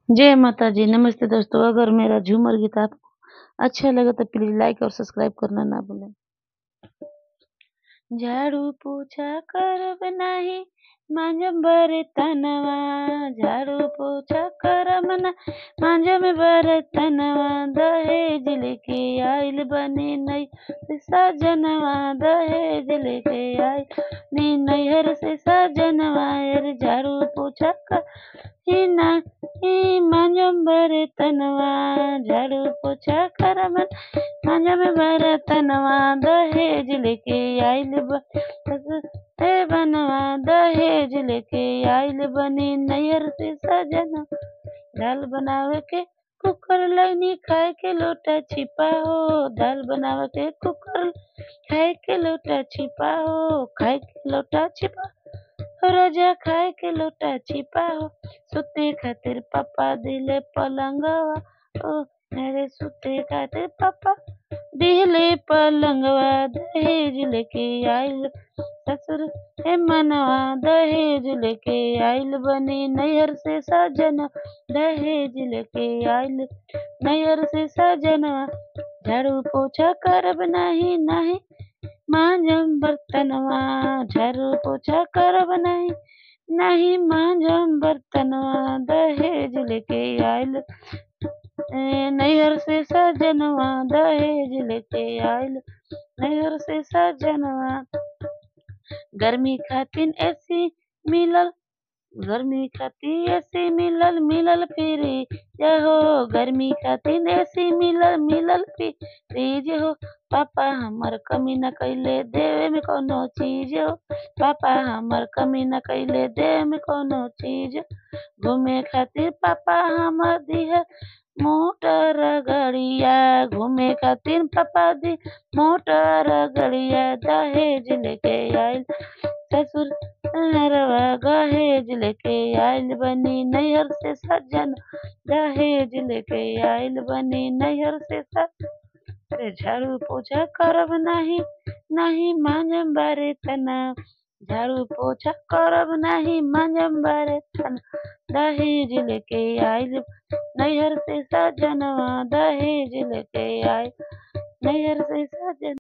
जय माता जी, नमस्ते दोस्तों। अगर मेरा झूमर गीत आपको अच्छा लगे तो प्लीज़ लाइक और सब्सक्राइब करना ना भूलें। झाड़ू पोछा करब नाही मांजब बर्तनवा, झाड़ू पोछा करब ना मांजब बर्तनवा, दहेज लेके आइल बनी नई से सजनवा, दहेज लेके आइल नी नैहर से सजनवा, यार झाड़ू पोछा कर ही नाही मांजब बर्तनवा, झाड़ू पोछा करब मांजब बर्तनवा, दहेज लेके आइल बनवा, दहेज लेके आइल बनी नैहर से सजना, दाल बनावे के कुकर लईनी, खाए के लोटा छिपा हो, दाल बनावे के कुकर खाए के लोटा छिपा हो, खाए के लोटा छिपा रोजा खाए के लोटा छिपा हो, सुते खातिर पापा दिले पलंगवा, ओ मेरे सुते खातिर पापा दिले पलंगवा, दहेज लेके आइल ससुर हे मनवा, दहेज लेके आइल बनी नैहर से सजना, दहेज लेके आइल नैहर से सजनवा, झाड़ू पोछा करब नाही नाही मांजब बर्तनवा, झाड़ू पोछा करब नाही नाही मांजब बर्तनवा, दहेज लेके आइल नैहर से सजनवा, दहेज लेके आइल नैहर से सजनवा, गर्मी खातिर एसी मिलल, गर्मी खातिर एसी मिलल, मिलल फ्रिज हो, गर्मी खातिर एसी मिलल, मिलल फ्रिज हो, पापा हमर कमी न कइले देवे में कौनो चीज हो, पापा हमर कमी न कइले देवे में कौनो चीज, घूमे खातिर पापा हमर दिहे मोटर गड़िया, घूमे खातिर पापा दी मोटर गड़िया, दहेज लेके आइल ससुर नरवा, दहेज लेके आइल बनी नैहर से सजन, दहेज लेके आइल बनी नैहर से सजन, अरे झाड़ू पोछा करब नाही नाही मांजब बर्तनवा, झाड़ू पोछा करब नाही मांजब बर्तन, दहेज लेके आइल नैहर से सजनवा, दहेज लेके आइल नैहर से सजन।